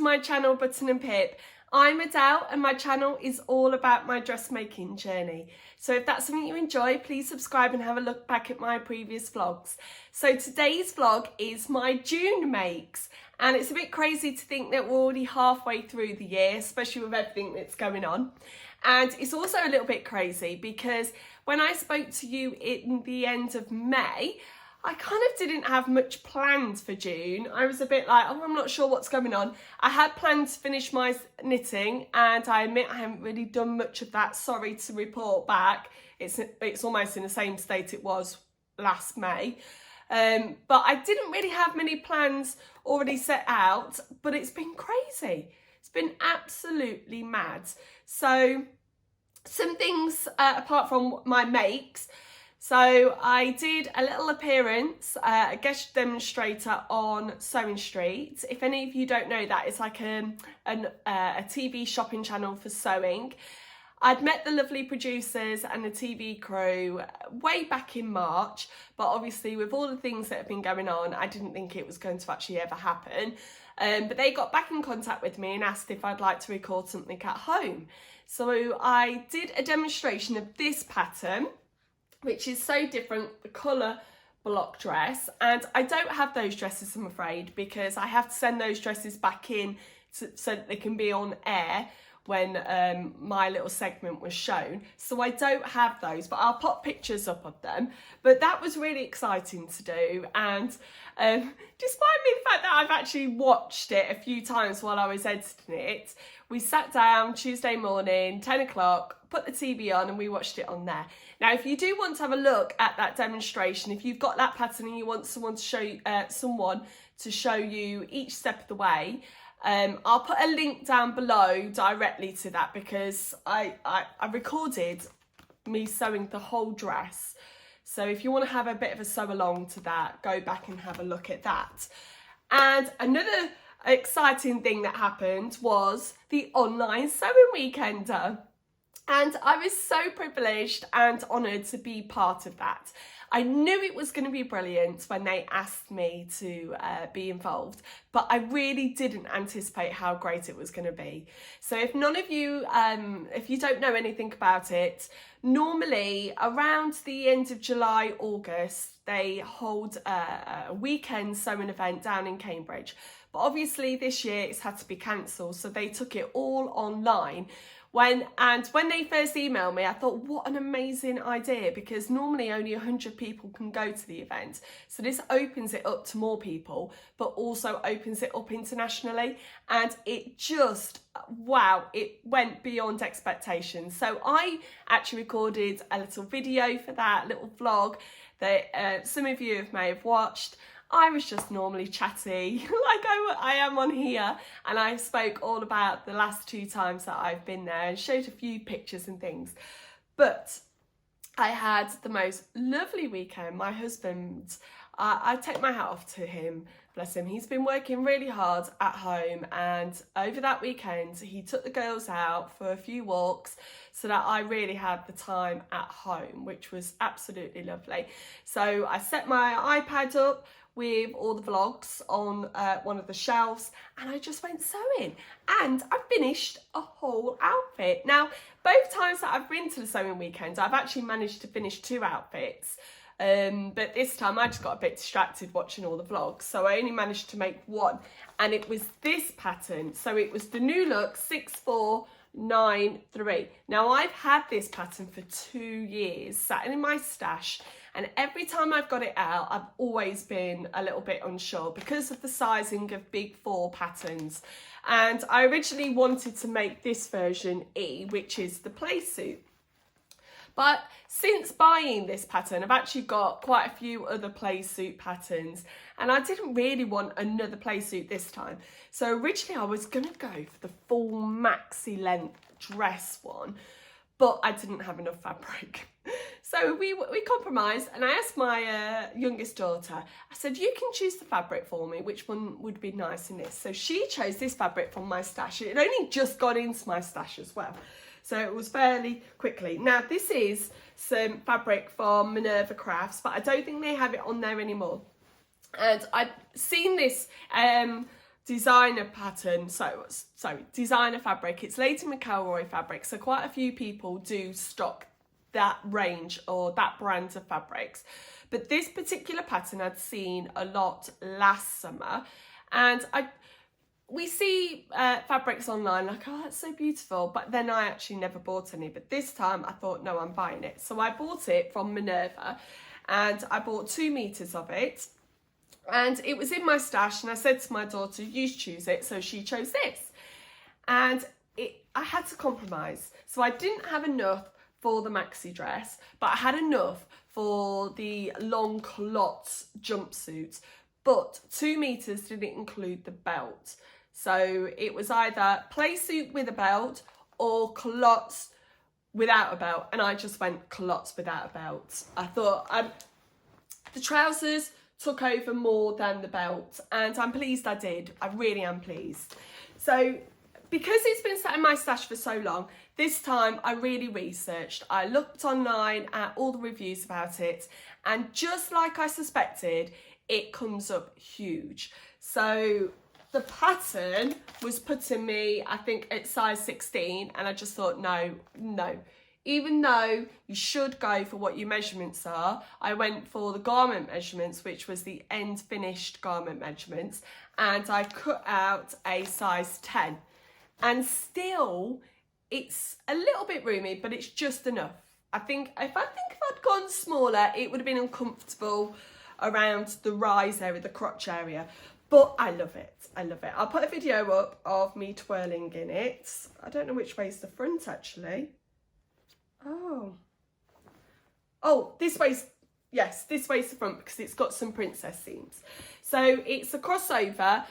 my channel Button and Pip. I'm Adele and my channel is all about my dressmaking journey. So if that's something you enjoy, please subscribe and have a look back at my previous vlogs. So today's vlog is my June makes, and it's a bit crazy to think that we're already halfway through the year, especially with everything that's going on. And it's also a little bit crazy because when I spoke to you in the end of May, I kind of didn't have much planned for June. I was a bit like, oh, I'm not sure what's going on. I had planned to finish my knitting, and I admit I haven't really done much of that. Sorry to report back. It's almost in the same state it was last May. But I didn't really have many plans already set out, but it's been crazy. It's been absolutely mad. So some things apart from my makes. So I did a little appearance, a guest demonstrator on Sewing Street. If any of you don't know that, it's like a TV shopping channel for sewing. I'd met the lovely producers and the TV crew way back in March, but obviously with all the things that have been going on, I didn't think it was going to actually ever happen. But they got back in contact with me and asked if I'd like to record something at home. So I did a demonstration of this pattern, which is so different, the colour block dress. And I don't have those dresses, I'm afraid, because I have to send those dresses back in so that they can be on air when my little segment was shown. So I don't have those, but I'll pop pictures up of them. But that was really exciting to do. And despite me the fact that I've actually watched it a few times while I was editing it, we sat down Tuesday morning, 10 o'clock, put the TV on and we watched it on there. Now, if you do want to have a look at that demonstration, if you've got that pattern and you want someone to show you each step of the way, I'll put a link down below directly to that, because I recorded me sewing the whole dress. So if you want to have a bit of a sew along to that, go back and have a look at that. And another exciting thing that happened was the online sewing weekender. And I was so privileged and honoured to be part of that. I knew it was going to be brilliant when they asked me to be involved, but I really didn't anticipate how great it was going to be. So if none of you, if you don't know anything about it, normally around the end of July, August, they hold a weekend sewing event down in Cambridge. But obviously this year it's had to be cancelled, so they took it all online. When they first emailed me, I thought, what an amazing idea, because normally only 100 people can go to the event. So this opens it up to more people, but also opens it up internationally. And it just, wow, it went beyond expectations. So I actually recorded a little video for that, little vlog that some of you may have watched. I was just normally chatty like I am on here, and I spoke all about the last 2 times that I've been there and showed a few pictures and things. But I had the most lovely weekend. My husband, I take my hat off to him, bless him. He's been working really hard at home, and over that weekend he took the girls out for a few walks so that I really had the time at home, which was absolutely lovely. So I set my iPad up with all the vlogs on one of the shelves, and I just went sewing, and I finished a whole outfit. Now, both times that I've been to the sewing weekend, I've actually managed to finish 2 outfits, but this time I just got a bit distracted watching all the vlogs, so I only managed to make 1, and it was this pattern. So it was the New Look 6493. Now, I've had this pattern for 2 years, sat in my stash, and every time I've got it out, I've always been a little bit unsure because of the sizing of big 4 patterns. And I originally wanted to make this version E, which is the play suit. But since buying this pattern, I've actually got quite a few other play suit patterns, and I didn't really want another play suit this time. So originally I was going to go for the full maxi length dress one, but I didn't have enough fabric. So we compromised, and I asked my youngest daughter, I said, you can choose the fabric for me, which one would be nice in this? So she chose this fabric from my stash. It had only just got into my stash as well, so it was fairly quickly. Now, this is some fabric from Minerva Crafts, but I don't think they have it on there anymore. And I've seen this designer pattern, designer fabric. It's Lady McElroy fabric, so quite a few people do stock that range or that brand of fabrics. But this particular pattern I'd seen a lot last summer, and we see fabrics online like, oh, that's so beautiful, but then I actually never bought any. But this time I thought, no, I'm buying it. So I bought it from Minerva, and I bought 2 meters of it, and it was in my stash, and I said to my daughter, you choose it. So she chose this, and I had to compromise. So I didn't have enough for the maxi dress, but I had enough for the long culotte jumpsuit. But 2 meters didn't include the belt. So it was either play suit with a belt or culottes without a belt. And I just went culottes without a belt. I thought the trousers took over more than the belt. And I'm pleased I did. I really am pleased. So because it's been sat in my stash for so long, this time I really researched. I looked online at all the reviews about it. And just like I suspected, it comes up huge. So the pattern was putting me, I think, at size 16, and I just thought, no. Even though you should go for what your measurements are, I went for the garment measurements, which was the end finished garment measurements, and I cut out a size 10. And still, it's a little bit roomy, but it's just enough. I think if I'd gone smaller, it would have been uncomfortable around the rise area, the crotch area. But I love it. I'll put a video up of me twirling in it. I don't know which way is the front, actually. Oh, this way's the front because it's got some princess seams. So it's a crossover,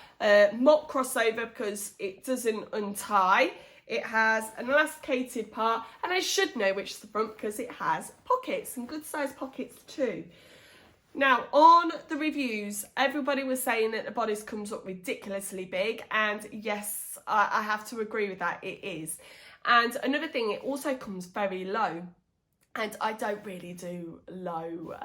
mock crossover, because it doesn't untie. It has an elasticated part, and I should know which is the front because it has pockets, and good sized pockets too. Now, on the reviews, everybody was saying that the bodice comes up ridiculously big, and yes, I have to agree with that, it is. And another thing, it also comes very low, and I don't really do low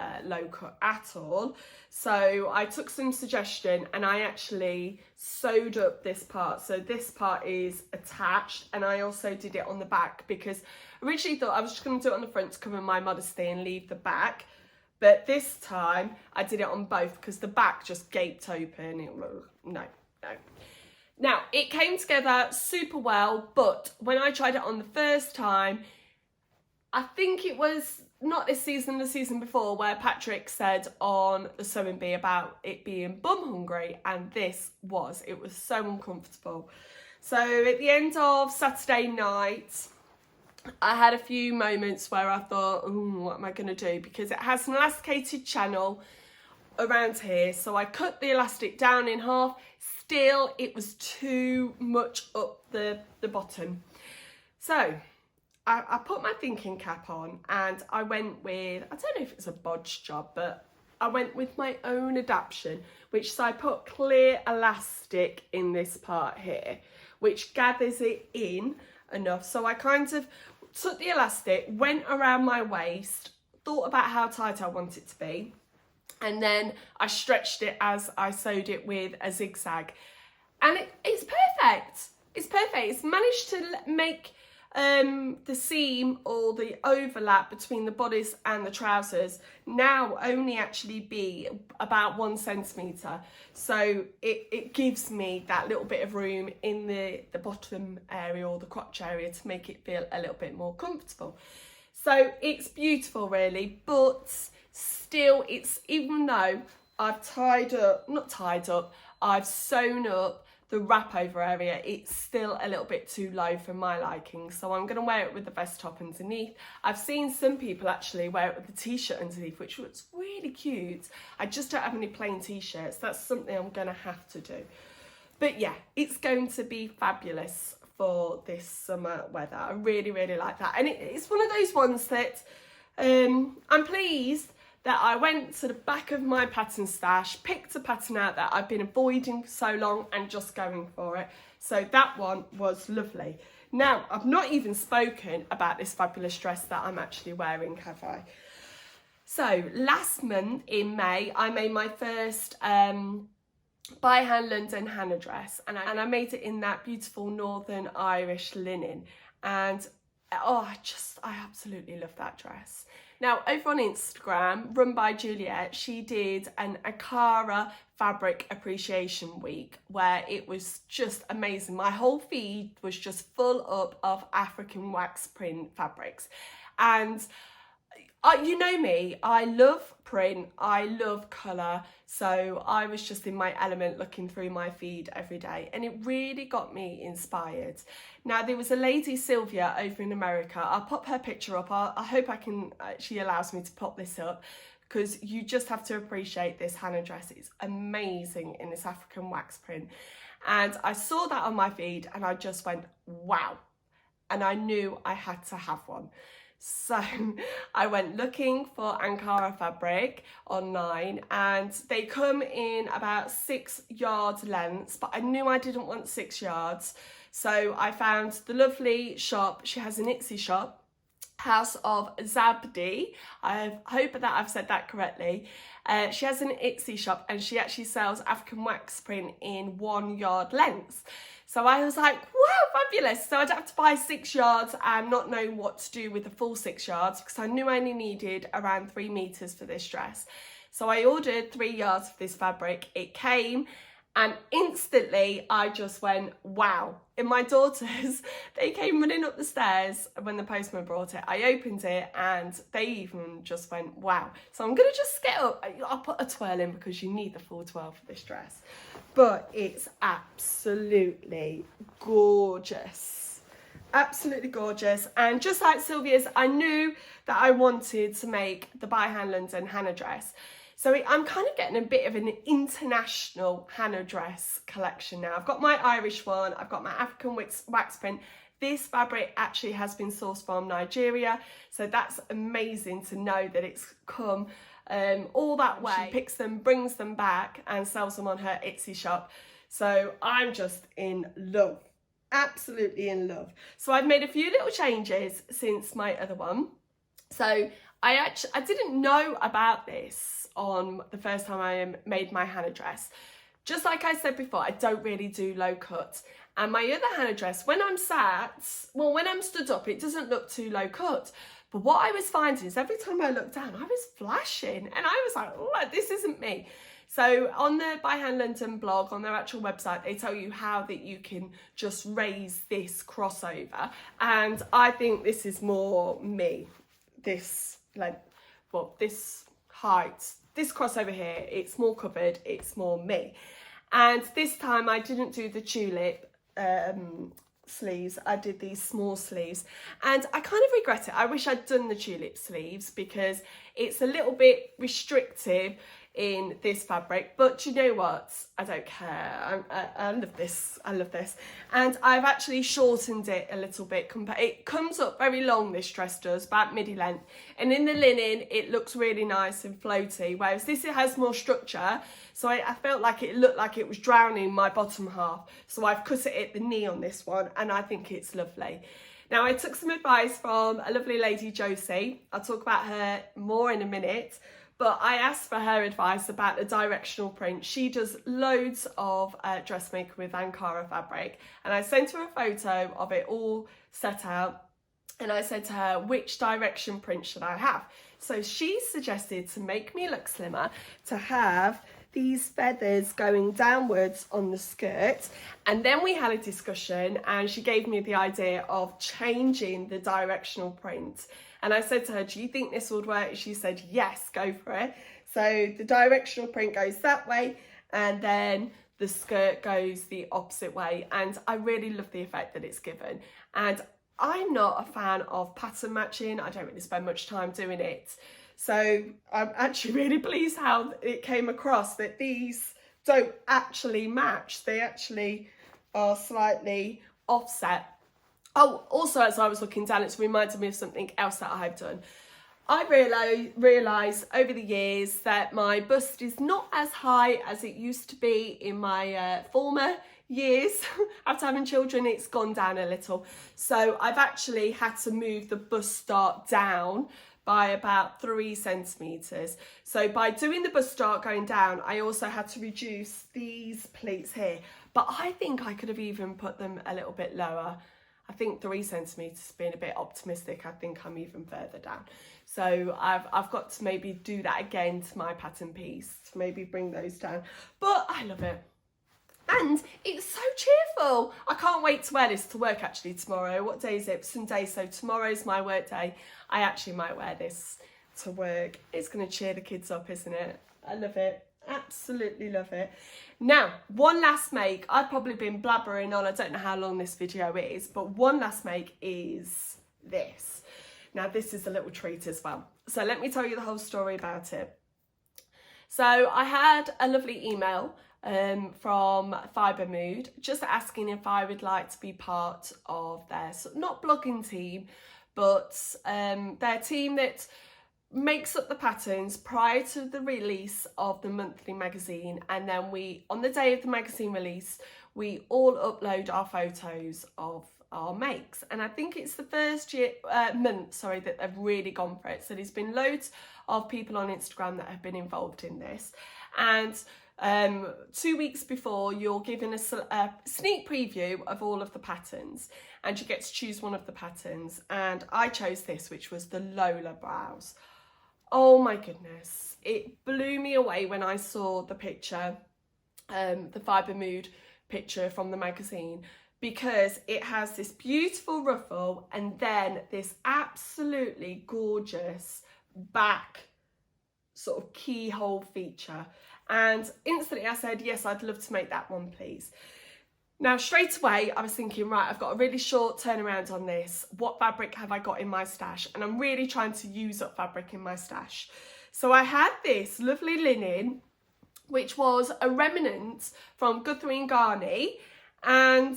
cut at all. So I took some suggestion, and I actually sewed up this part. So this part is attached, and I also did it on the back, because I originally thought I was just going to do it on the front to cover my modesty and leave the back. But this time I did it on both because the back just gaped open. No. Now, it came together super well, but when I tried it on the first time, I think it was not this season, the season before, where Patrick said on the Sewing Bee about it being bum hungry, and it was so uncomfortable. So at the end of Saturday night, I had a few moments where I thought, what am I going to do? Because it has an elasticated channel around here. So I cut the elastic down in half. Still, it was too much up the bottom. So I put my thinking cap on, and I went with, I don't know if it's a bodge job, but I went with my own adaptation, which so I put clear elastic in this part here, which gathers it in enough. So I kind of took the elastic, went around my waist, thought about how tight I want it to be, and then I stretched it as I sewed it with a zigzag, and it's perfect. It's managed to make the seam or the overlap between the bodice and the trousers now only actually be about 1 centimetre. So it gives me that little bit of room in the bottom area or the crotch area to make it feel a little bit more comfortable. So it's beautiful really, but still, it's, even though I've I've sewn up the wrap over area, it's still a little bit too low for my liking. So I'm going to wear it with the vest top underneath. I've seen some people actually wear it with the t-shirt underneath, which looks really cute. I just don't have any plain t-shirts. That's something I'm going to have to do. But yeah, it's going to be fabulous for this summer weather. I really, really like that. And it's one of those ones that I'm pleased that I went to the back of my pattern stash, picked a pattern out that I've been avoiding for so long and just going for it. So that one was lovely. Now, I've not even spoken about this fabulous dress that I'm actually wearing, have I? So last month in May, I made my first by hand London Hannah dress, and I made it in that beautiful Northern Irish linen, and oh, I absolutely love that dress. Now, over on Instagram, run by Juliet, she did an Ankara fabric appreciation week where it was just amazing. My whole feed was just full up of African wax print fabrics, and you know me, I love print, I love colour, so I was just in my element looking through my feed every day, and it really got me inspired. Now, there was a lady, Sylvia, over in America. I'll pop her picture up. I hope she allows me to pop this up, because you just have to appreciate this Hannah dress. It's amazing in this African wax print. And I saw that on my feed and I just went, wow. And I knew I had to have one. So I went looking for Ankara fabric online, and they come in about 6 yards lengths, but I knew I didn't want 6 yards. So I found the lovely shop. She has an Etsy shop, House of Zabadi. I hope that I've said that correctly. She has an Etsy shop, and she actually sells African wax print in 1 yard lengths. So I was like, wow, fabulous. So I'd have to buy 6 yards and not know what to do with the full 6 yards, because I knew I only needed around 3 meters for this dress. So I ordered 3 yards of this fabric. It came, and instantly I just went, wow. And my daughters, they came running up the stairs when the postman brought it. I opened it and they even just went, wow. So I'm going to just get up. I'll put a twirl in because you need the full twirl for this dress. But it's absolutely gorgeous. Absolutely gorgeous. And just like Sylvia's, I knew that I wanted to make the by hand London Hannah dress. So I'm kind of getting a bit of an international Hannah dress collection now. I've got my Irish one, I've got my African wax print. This fabric actually has been sourced from Nigeria, so that's amazing to know that it's come all that way. She picks them, brings them back and sells them on her Etsy shop. So I'm just in love, absolutely in love. So I've made a few little changes since my other one. So I didn't know about this on the first time I made my Hannah dress. Just like I said before, I don't really do low cut. And my other Hannah dress, when I'm stood up, it doesn't look too low cut. But what I was finding is every time I looked down, I was flashing. And I was like, oh, this isn't me. So on the By Hand London blog, on their actual website, they tell you how that you can just raise this crossover. And I think this is more me. This length, well, this height, this crossover here, it's more covered, it's more me. And this time I didn't do the tulip sleeves, I did these small sleeves, and I kind of regret it. I wish I'd done the tulip sleeves because it's a little bit restrictive in this fabric, but you know what, I don't care. I love this, I love this. And I've actually shortened it a little bit. It comes up very long, this dress does, about midi length, and in the linen it looks really nice and floaty, whereas this, it has more structure, so I felt like it looked like it was drowning my bottom half, so I've cut it at the knee on this one, and I think it's lovely. Now, I took some advice from a lovely lady, Josie. I'll talk about her more in a minute. But I asked for her advice about the directional print. She does loads of dressmaking with Ankara fabric. And I sent her a photo of it all set out. And I said to her, which direction print should I have? So she suggested, to make me look slimmer, to have these feathers going downwards on the skirt. And then we had a discussion and she gave me the idea of changing the directional print. And I said to her, do you think this would work? She said, yes, go for it. So the directional print goes that way, and then the skirt goes the opposite way. And I really love the effect that it's given. And I'm not a fan of pattern matching. I don't really spend much time doing it. So I'm actually really pleased how it came across that these don't actually match. They actually are slightly offset. Oh, also, as I was looking down, it's reminded me of something else that I've done. I realised over the years that my bust is not as high as it used to be in my former years. After having children, it's gone down a little. So I've actually had to move the bust start down by about 3 centimetres. So by doing the bust dart going down, I also had to reduce these pleats here. But I think I could have even put them a little bit lower. I think 3 centimetres being a bit optimistic. I think I'm even further down. So I've got to maybe do that again to my pattern piece, to maybe bring those down. But I love it. And it's so cheerful. I can't wait to wear this to work actually tomorrow. What day is it? Sunday, so tomorrow's my work day. I actually might wear this to work. It's going to cheer the kids up, isn't it? I love it. Absolutely love it. Now, one last make. I've probably been blabbering on, I don't know how long this video is, but one last make is this. Now, this is a little treat as well. So let me tell you the whole story about it. So I had a lovely email from Fibre Mood, just asking if I would like to be part of their, not blogging team, but their team that makes up the patterns prior to the release of the monthly magazine. And then we, on the day of the magazine release, we all upload our photos of our makes. And I think it's the first month that they've really gone for it. So there's been loads of people on Instagram that have been involved in this. And 2 weeks before, you're given a sneak preview of all of the patterns, and you get to choose one of the patterns. And I chose this, which was the Lola blouse. Oh my goodness, it blew me away when I saw the picture, the Fibre Mood picture from the magazine, because it has this beautiful ruffle and then this absolutely gorgeous back sort of keyhole feature. And instantly I said, yes, I'd love to make that one, please. Now, straight away, I was thinking, right, I've got a really short turnaround on this. What fabric have I got in my stash? And I'm really trying to use up fabric in my stash. So I had this lovely linen, which was a remnant from Guthrie & Garney. And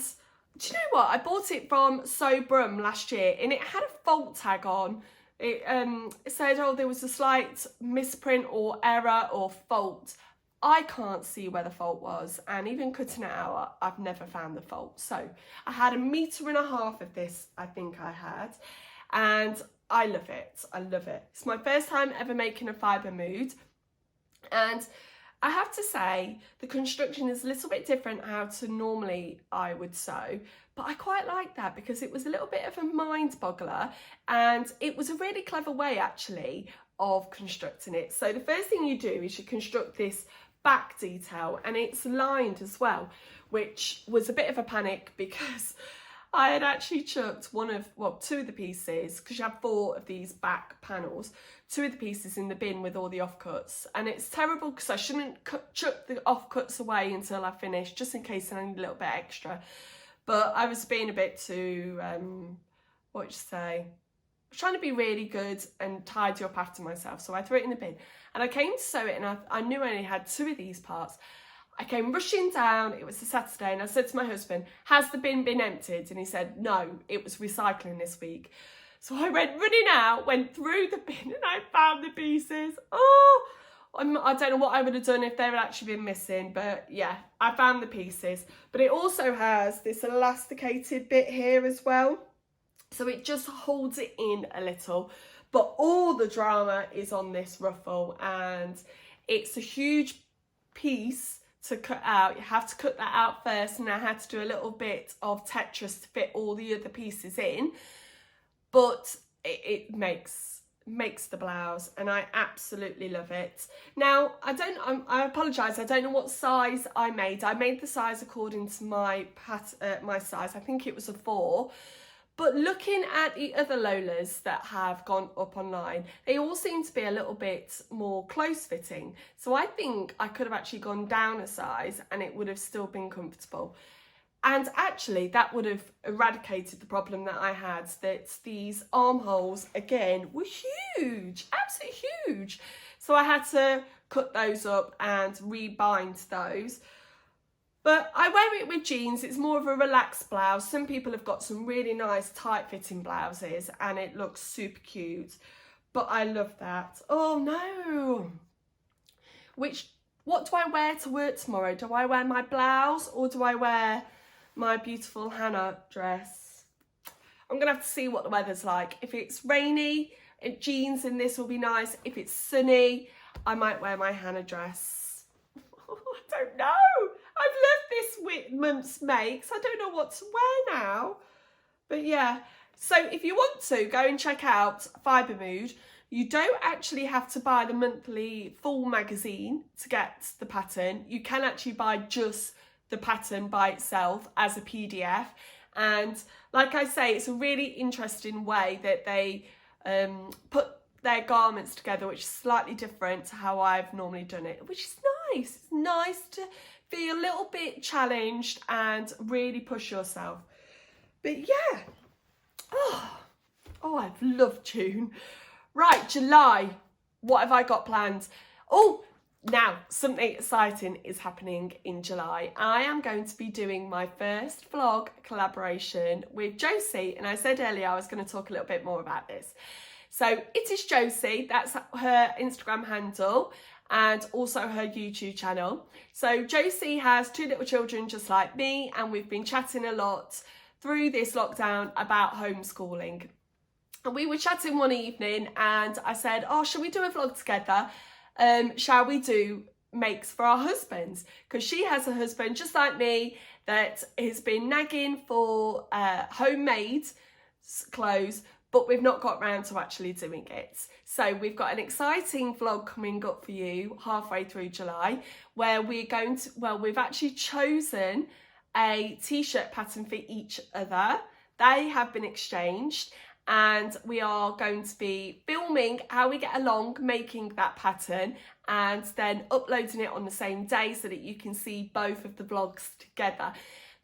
do you know what? I bought it from So Brum last year, and it had a fault tag on. It said, oh, there was a slight misprint or error or fault. I can't see where the fault was, and even cutting it out, I've never found the fault. So I had 1.5 meters of this, I think I had, and I love it. I love it. It's my first time ever making a Fibre Mood, and I have to say the construction is a little bit different how to normally I would sew, but I quite like that because it was a little bit of a mind boggler, and it was a really clever way actually of constructing it. So the first thing you do is you construct this back detail, and it's lined as well, which was a bit of a panic because I had actually chucked two of the pieces, because you have 4 of these back panels, 2 of the pieces in the bin with all the offcuts, and it's terrible because I shouldn't chuck the offcuts away until I finish, just in case I need a little bit extra. But I was being a bit too trying to be really good and tidy up after myself, so I threw it in the bin. And I came to sew it, and I knew I only had 2 of these parts. I came rushing down, it was a Saturday, and I said to my husband, has the bin been emptied? And he said, no, it was recycling this week. So I went running out, went through the bin, and I found the pieces. Oh, I don't know what I would have done if they had actually been missing, but yeah, I found the pieces. But it also has this elasticated bit here as well, so it just holds it in a little. But all the drama is on this ruffle, and it's a huge piece to cut out. You have to cut that out first, and I had to do a little bit of Tetris to fit all the other pieces in, but it makes the blouse, and I absolutely love it. Now, I apologise, I don't know what size I made. I made the size according to my size. I think it was a 4. But looking at the other Lolas that have gone up online, they all seem to be a little bit more close fitting. So I think I could have actually gone down a size and it would have still been comfortable. And actually that would have eradicated the problem that I had, that these armholes again were huge, absolutely huge. So I had to cut those up and rebind those. But I wear it with jeans. It's more of a relaxed blouse. Some people have got some really nice tight fitting blouses and it looks super cute. But I love that. Oh no. What do I wear to work tomorrow? Do I wear my blouse or do I wear my beautiful Hannah dress? I'm going to have to see what the weather's like. If it's rainy, jeans in this will be nice. If it's sunny, I might wear my Hannah dress. I don't know. I've loved this month's makes. I don't know what to wear now. But yeah, so if you want to, go and check out Fibre Mood. You don't actually have to buy the monthly full magazine to get the pattern. You can actually buy just the pattern by itself as a PDF. And like I say, it's a really interesting way that they put their garments together, which is slightly different to how I've normally done it, which is nice. It's nice to be a little bit challenged and really push yourself. But yeah, oh, I've loved June. Right, July, what have I got planned? Oh, now something exciting is happening in July. I am going to be doing my first vlog collaboration with Josie, and I said earlier I was going to talk a little bit more about this. So it is Josie, that's her Instagram handle, and also her YouTube channel. So Josie has 2 little children just like me, and we've been chatting a lot through this lockdown about homeschooling. And we were chatting one evening and I said, oh, shall we do a vlog together? Shall we do makes for our husbands? Because she has a husband just like me that has been nagging for homemade clothes, but we've not got round to actually doing it. So we've got an exciting vlog coming up for you halfway through July, where we're going to, well, we've actually chosen a t-shirt pattern for each other. They have been exchanged, and we are going to be filming how we get along making that pattern and then uploading it on the same day so that you can see both of the vlogs together.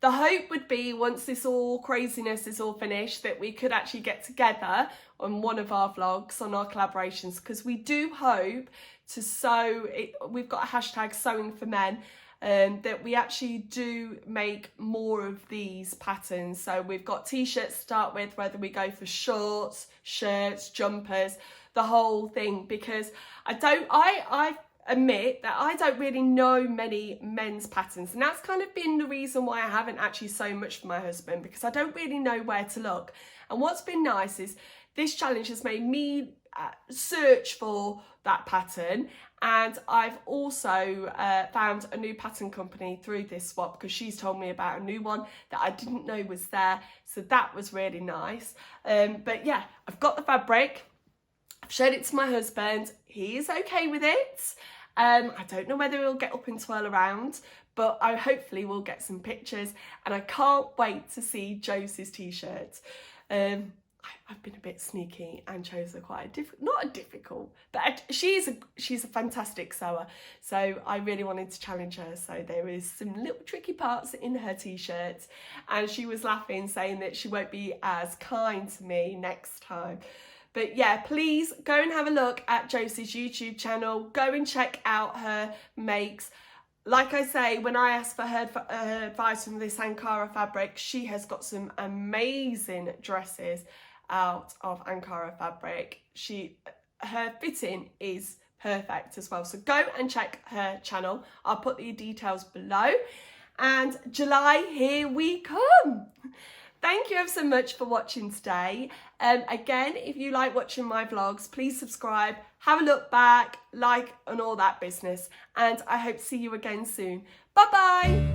The hope would be, once this all craziness is all finished, that we could actually get together on one of our vlogs on our collaborations, because we do hope to sew it. We've got a hashtag sewing for men, that we actually do make more of these patterns. So we've got t-shirts to start with, whether we go for shorts, shirts, jumpers, the whole thing, because I admit that I don't really know many men's patterns, and that's kind of been the reason why I haven't actually sewn much for my husband, because I don't really know where to look. And what's been nice is this challenge has made me search for that pattern, and I've also found a new pattern company through this swap, because she's told me about a new one that I didn't know was there, so that was really nice. But yeah, I've got the fabric, I've showed it to my husband, he is okay with it. I don't know whether he'll get up and twirl around, but I hopefully will get some pictures, and I can't wait to see Josie's t-shirt. I've been a bit sneaky and chose not a difficult, but she's a fantastic sewer. So I really wanted to challenge her. So there is some little tricky parts in her t-shirt, and she was laughing, saying that she won't be as kind to me next time. But yeah, please go and have a look at Josie's YouTube channel. Go and check out her makes. Like I say, when I asked for her advice on this Ankara fabric, she has got some amazing dresses out of Ankara fabric. Her fitting is perfect as well. So go and check her channel. I'll put the details below. And July, here we come. Thank you ever so much for watching today. Again, if you like watching my vlogs, please subscribe, have a look back, like, and all that business. And I hope to see you again soon. Bye-bye.